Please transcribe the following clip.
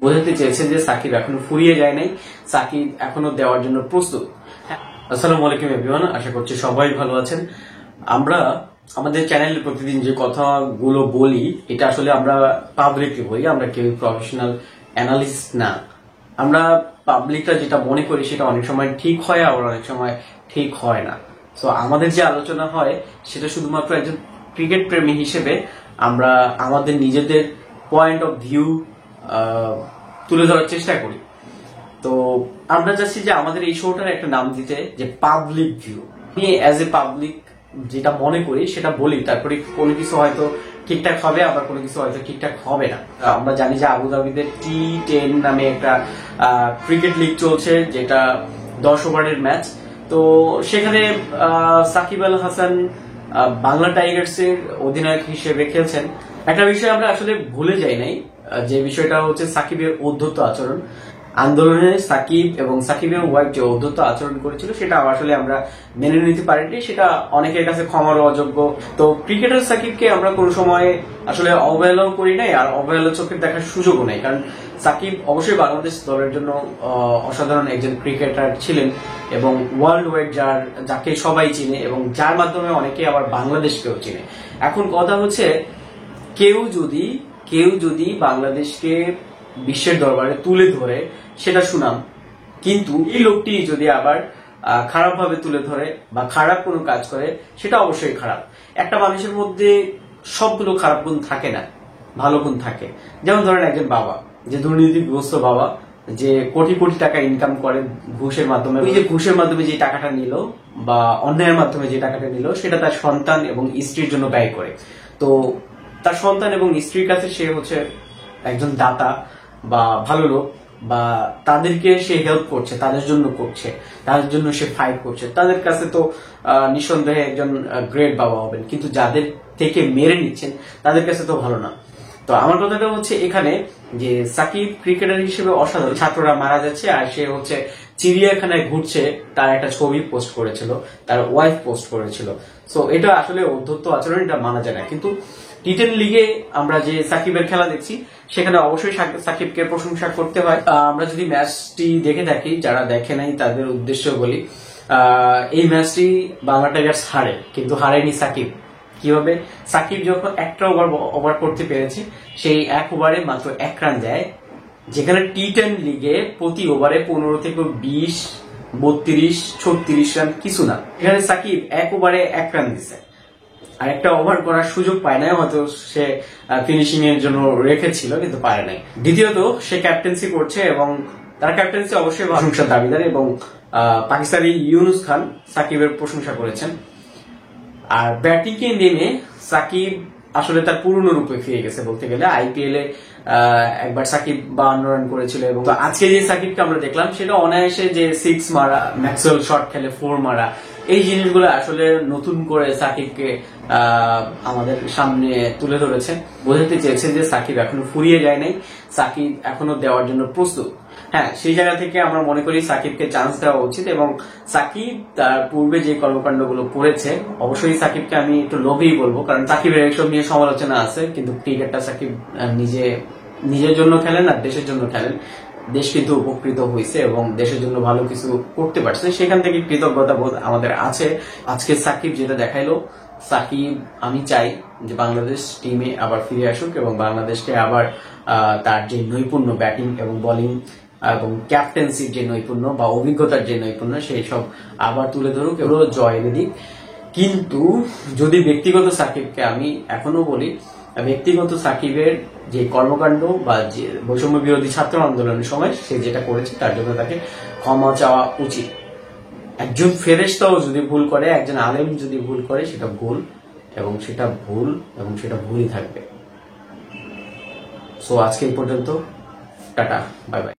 বোঝাতে চেয়েছেন যে সাকিব এখনো ফুরিয়ে যায় নাই, সাকিব এখনো দেওয়ার জন্য প্রস্তুত। আসসালামু আলাইকুম এভরিওয়ান, আশা করছি সবাই ভালো আছেন। আমরা আমাদের চ্যানেলে প্রতিদিন যে কথাগুলো বলি এটা আসলে আমরা পাবলিকলি বলি, আমরা কেউ প্রফেশনাল অ্যানালিস্ট না। আমরা পাবলিকরা যেটা মনে করি সেটা অনেক সময় ঠিক হয়, আবার অনেক সময় ঠিক হয় না। সো আমাদের যে আলোচনা হয় সেটা শুধুমাত্র একজন ক্রিকেট প্রেমী হিসেবে আমরা আমাদের নিজেদের পয়েন্ট অফ ভিউ তুলে ধরার চেষ্টা করি। তো আমরা চাচ্ছি যে আমাদের এই শোটার একটা নাম দিতে, যে পাবলিক ভিউ। আমি অ্যাজ এ পাবলিক যেটা মনে করি সেটা বলি, তারপরে কোনো কিছু হয়তো ঠিকঠাক হবে, আবার কোনো কিছু হয়তো ঠিকঠাক হবে না। আমরা জানি যে আবুধাবিতে T10 নামে একটা ক্রিকেট লিগ চলছে, যেটা 10 ওভারের ম্যাচ। তো সেখানে সাকিব আল হাসান বাংলা টাইগার্স এর অধিনায়ক হিসেবে খেলছেন। একটা বিষয় আমরা আসলে ভুলে যাই নাই, যে বিষয়টা হচ্ছে সাকিবের অধ্যত্ত আচরণ। আন্দোলনে সাকিব এবং সাকিবের ওয়াইফ যে অধ্যত্ত আচরণ করেছিল সেটা আসলে আমরা মেনে নিতে পারিনি, সেটা অনেকের কাছে ক্ষমার অযোগ্য। তো ক্রিকেটার সাকিবকে আমরা কোনো সময় আসলে অবহেলাও করি নাই, আর অবহেলা চোখের দেখার সুযোগও নেই, কারণ সাকিব অবশ্যই বাংলাদেশ দলের জন্য অসাধারণ একজন ক্রিকেটার ছিলেন এবং ওয়ার্ল্ড ওয়াইড যাকে সবাই চিনে এবং যার মাধ্যমে অনেকে আবার বাংলাদেশকেও চিনে। এখন কথা হচ্ছে, কেউ যদি বাংলাদেশকে বিশ্বের দরবারে তুলে ধরে সেটা শুনাম, কিন্তু এই লোকটি যদি আবার খারাপভাবে তুলে ধরে বা খারাপ কোনো কাজ করে সেটা অবশ্যই খারাপ। একটা মানুষের মধ্যে সবগুলো খারাপ গুণ থাকে না, ভালো গুণ থাকে। যেমন ধরেন একজন বাবা, যে দুর্নীতিগ্রস্ত বাবা, যে কোটি কোটি টাকা ইনকাম করে ঘুষের মাধ্যমে, ওই যে ঘুষের মাধ্যমে যে টাকাটা নিল বা অন্যায়ের মাধ্যমে যে টাকাটা নিল সেটা তার সন্তান এবং স্ত্রীর জন্য ব্যয় করে। তো তার সন্তান এবং স্ত্রীর কাছে সে হচ্ছে একজন দাতা বা ভালো লোক, বা তাদেরকে সে হেল্প করছে, তাদের জন্য করছে, তাদের জন্য সে ফাইট করছে, তাদের কাছে তো নিঃসন্দেহে একজন গ্রেট বাবা হবেন। কিন্তু যাদের থেকে মেরে নিচ্ছেন তাদের কাছে তো ভালো না। তো আমার কথাটা হচ্ছে এখানে, যে সাকিব ক্রিকেটার হিসেবে অসাধারণ, ছাত্ররা মারা যাচ্ছে আর সে হচ্ছে চিড়িয়াখানায় ঘুরছে, তার একটা ছবি পোস্ট করেছিল, তার ওয়াইফ পোস্ট করেছিল। সো এটা আসলে অধ্যত্ত আচরণ, এটা মানা যায় না। কিন্তু T10 লিগে আমরা যে সাকিবের খেলা দেখছি সেখানে অবশ্যই সাকিবকে প্রশংসা করতে হয়। আমরা যদি ম্যাচটি দেখে থাকি, যারা দেখে নাই তাদের উদ্দেশ্য বলি, এই ম্যাচটি বাংলা টাইগার্স হারে, কিন্তু হারেনি সাকিব। কিভাবে? সাকিব যখন একটা ওভার করতে পেরেছে, সেই এক ওভারে মাত্র 1 রান দেয়, যেখানে T10 লিগে প্রতি ওভারে 15 থেকে 20, 32, 36 রান কিছু না। এখানে সাকিব এক ওভারে 1 রান দিচ্ছে, আর একটা ওভার করার সুযোগ পায় নাই, হয়তো সে ফিনিশিং এর জন্য রেখেছিল কিন্তু পারে নাই। দ্বিতীয়ত সে ক্যাপ্টেন্সি করছে এবং তার ক্যাপ্টেন্সি অবশ্যই প্রশংসার দাবিদার, এবং পাকিস্তানি ইউনুস খান সাকিবের প্রশংসা করেছেন। আর ব্যাটিং কে নেমে সাকিব আসলে তার পুরনো রূপে ফিরে গেছে বলতে গেলে। IPL এ একবার সাকিব 52 রান করেছিল, এবং আজকে যে সাকিবকে আমরা দেখলাম সেটা অনায়াসে যে 6 মারা, ম্যাক্সওয়েল শট খেলে 4 মারা, এই জিনিসগুলো আসলে নতুন করে সাকিবকে আমাদের সামনে তুলে ধরেছেন। বোঝাতে চেয়েছেন যে সাকিব এখনো ফুরিয়ে যায় নাই, সাকিব এখনো দেওয়ার জন্য প্রস্তুত। হ্যাঁ, সেই জায়গা থেকে আমরা মনে করি সাকিবকে চান্স দেওয়া উচিত, এবং সাকিব তার পূর্বে যে কর্মকাণ্ডগুলো করেছে, অবশ্যই সাকিবকে আমি একটু লোভেই বলবো, কারণ সাকিবের এইসব নিয়ে সমালোচনা আছে, কিন্তু ক্রিকেটটা সাকিব নিজের জন্য খেলেন আর দেশের জন্য খেলেন। দেশ কিন্তু উপকৃত হয়েছে এবং দেশের জন্য ভালো কিছু করতে পারছে, সেখান থেকে কৃতজ্ঞতা বোধ আমাদের আছে। আজকে সাকিব যেটা দেখাইলো, সাকিব আমি চাই যে বাংলাদেশ টিমে আবার ফিরে আসুক এবং বাংলাদেশকে আবার তার যে নৈপুণ্য ব্যাটিং এবং বোলিং এবং ক্যাপ্টেন্সির যে নৈপুণ্য বা অভিজ্ঞতার যে নৈপুণ্য, সেই সব আবার তুলে ধরুক এবং জয় এনে দিক। কিন্তু যদি ব্যক্তিগত সাকিবকে আমি এখনো বলি, ব্যক্তিগত সাকিবের যে কর্মকাণ্ড বা যে বৈষম্য বিরোধী ছাত্র আন্দোলনের সময় সে যেটা করেছে তার জন্য তাকে ক্ষমা চাওয়া উচিত। একজন ফেরেশতাও যদি ভুল করে, একজন আলেম যদি ভুল করে, সেটা ভুল এবং সেটা ভুলই থাকবে। সো আজকে এই পর্যন্ত, টাটা, বাই বাই।